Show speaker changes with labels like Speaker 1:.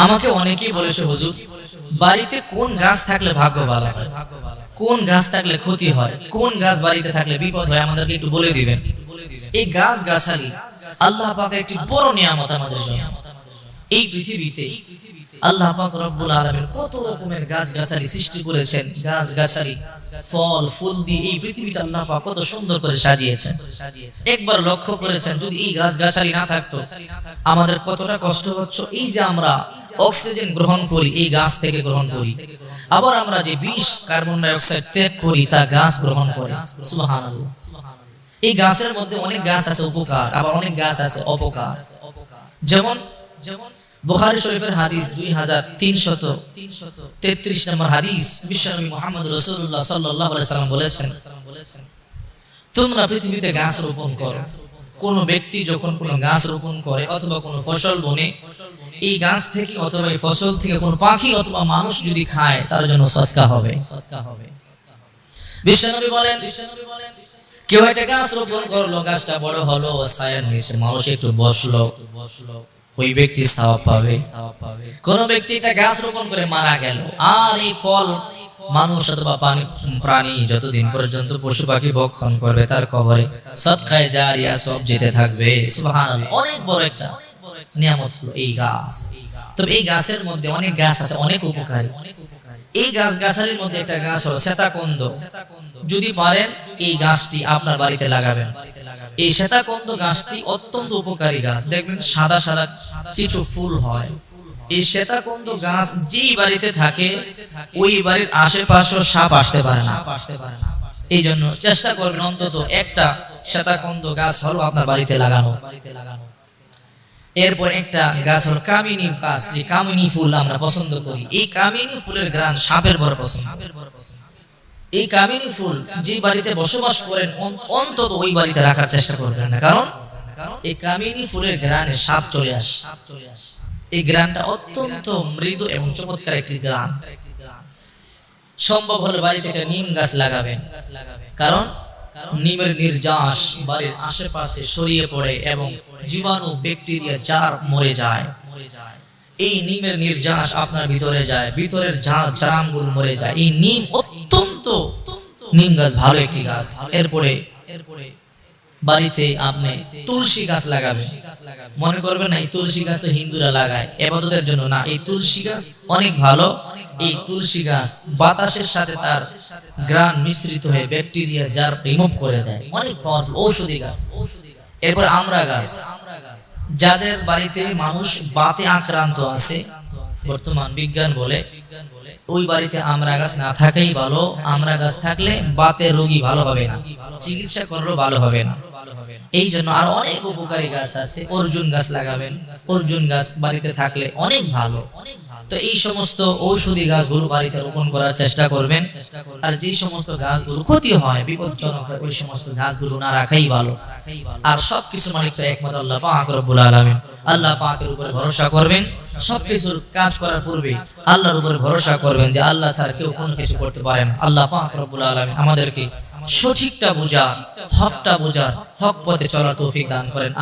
Speaker 1: আমাকে অনেকেই বলেছে, হুজুর বাড়িতে কোন গাছ থাকলে ভাগ্য ভালো হয়, কোন গাছ থাকলে ক্ষতি হয়, কোন গাছ বাড়িতে থাকলে বিপদ হয়, আমাদেরকে একটু বলে দিবেন। এই গাছ গাছালি আল্লাহ পাকের একটি বড় নিয়ামত আমাদের জন্য। এই পৃথিবীতে আল্লাহ পাক রব্বুল আলামিন কত রকমের গাছ গাছালি সৃষ্টি করেছেন। গাছ গাছালি ফল ফুল দিয়ে এই পৃথিবীটা আল্লাহ পাক কত সুন্দর করে সাজিয়েছেন। একবার লক্ষ্য করেছেন, যদি এই গাছ গাছালি না থাকতো আমাদের কতটা কষ্ট হচ্ছে। এই যে আমরা অক্সিজেন গ্রহণ করি এই গাছ থেকে গ্রহণ করি, আবার আমরা যে বিষ কার্বন ডাই অক্সাইড ত্যাগ করি তা গাছ গ্রহণ করে। সুবহানাল্লাহ। এই গাছের মধ্যে অনেক গাছ আছে উপকার, আবার অনেক গাছ আছে অপকার। যেমন বুখারী শরীফের হাদিস 2333 নম্বর হাদিস, বিশ্বনবী মুহাম্মদ রাসূলুল্লাহ সাল্লাল্লাহু আলাইহি ওয়াসাল্লাম বলেছেন, তোমরা পৃথিবীতে গাছ রোপণ করো। কোন ব্যক্তি যখন কোন গাছ রোপণ করে অথবা কোন ফসল বনে, এই গাছ থেকে অথবা এই ফসল থেকে কোন পাখি অথবা মানুষ যদি খায় তার জন্য সদকা হবে। বিশ্বনবী বলেন, কেউ একটা গাছ রোপণ করলো, গাছটা বড় হলো, ছায়ার নিচে মানুষ একটু বসলো, ওই ব্যক্তি সওয়াব পাবে। কোন ব্যক্তি একটা গাছ রোপণ করে মারা গেল, আর এই ফল মানুষ অথবা প্রাণী যতদিন পর্যন্ত পশু পাখি ভক্ষণ করবে তার কবরে সদকায়ে জারিয়া সব যেতে থাকবে। সুবহানাল্লাহ। অনেক বড় একটা নিয়ামত হলো এই গাছ। তবে এই গাছের মধ্যে অনেক গাছ আছে অনেক উপকারী। এই গাছ গাছালির মধ্যে একটা গাছ হলো শ্বেতাকন্দ। যদি পারেন এই গাছটি আপনার বাড়িতে লাগাবেন। এই শ্বেতাকন্দ গাছটি অত্যন্ত উপকারী গাছ। দেখবেন সাদা সাদা কিছু ফুল হয়। এই শ্বেতাকন্দ গাছ যেই বাড়িতে থাকে ওই বাড়ির আশেপাশে সাপ আসতে পারে না। এই জন্য চেষ্টা করবেন অন্তত একটা শ্বেতাকন্দ গাছ হলো আপনার বাড়িতে লাগানো। এরপর একটা গাছ হলো কামিনী গাছ। যে কামিনী ফুল আমরা পছন্দ করি, এই কামিনী ফুলের ঘ্রাণ সাপের বড় পছন্দ। এই কামিনী ফুল যে বাড়িতে বসবাস করেন অন্তত ওই বাড়িতে রাখার চেষ্টা করবেন না, কারণ এই কামিনী ফুলের ঘ্রাণে সাপ চলে আসে। এই ঘ্রাণটা অত্যন্ত মৃদু এবং চমৎকার একটি ঘ্রাণ। সম্ভব হলে বাড়িতে একটা নিম গাছ লাগাবেন, কারণ নিমের নির্যাস বাড়ির আশেপাশে ছড়িয়ে পড়ে এবং জীবাণু ব্যাকটেরিয়া জার মরে যায়। এই নিমের নির্যাস আপনার ভিতরে যায়, ভিতরের জারামগুলো মরে যায়। এই নিম অত্যন্ত, নিম গাছ ভালো একটি গাছ। এরপরে বাড়িতে আপনি তুলসী গাছ লাগাবেন। মনে করবেন না এই তুলসী গাছ তো হিন্দুরা লাগায় ইবাদতের জন্য, না, এই তুলসী গাছ অনেক ভালো। এই তুলসী গাছ বাতাসের সাথে তার ঘ্রাণ মিশ্রিত হয়ে ব্যাকটেরিয়া জার রিমুভ করে দেয়। অনেক পাওয়ারফুল ঔষধি গাছ। এরপর আমড়া গাছ। যাদের বাড়িতে মানুষ বাতে আক্রান্ত আছে, বর্তমান বিজ্ঞান বলে ওই বাড়িতে আমড়া গাছ না থাকাই ভালো। আমড়া গাছ থাকলে বাতের রোগী ভালো হবে না, চিকিৎসা করলেও ভালো হবে না। এই জন্য আর অনেক উপকারী গাছ আছে। অর্জুন গাছ লাগাবেন। অর্জুন গাছ বাড়িতে থাকলে অনেক ভালো। তো এই সমস্ত ঔষধি গাছগুলো বাড়িতে রোপণ করার চেষ্টা করবেন। আর যে সমস্ত গাছগুলো ক্ষতি হয়, বিপজ্জনক হয়, ওই সমস্ত গাছগুলো না রাখাই ভালো। আর সবকিছু মালিক তো একমাত্র আল্লাহ পাক রব্বুল আলামিন। আল্লাহ পাকের উপরে ভরসা করবেন। সবকিছুর কাজ করার পূর্বে আল্লাহর উপরে ভরসা করবেন যে আল্লাহ ছাড়া কেউ কোনো কিছু করতে পারে না। আল্লাহ পাক রব্বুল আলামিন আমাদেরকে সঠিকটা বোঝার, হকটা বোঝার, হক পথে চলার তৌফিক দান করেন।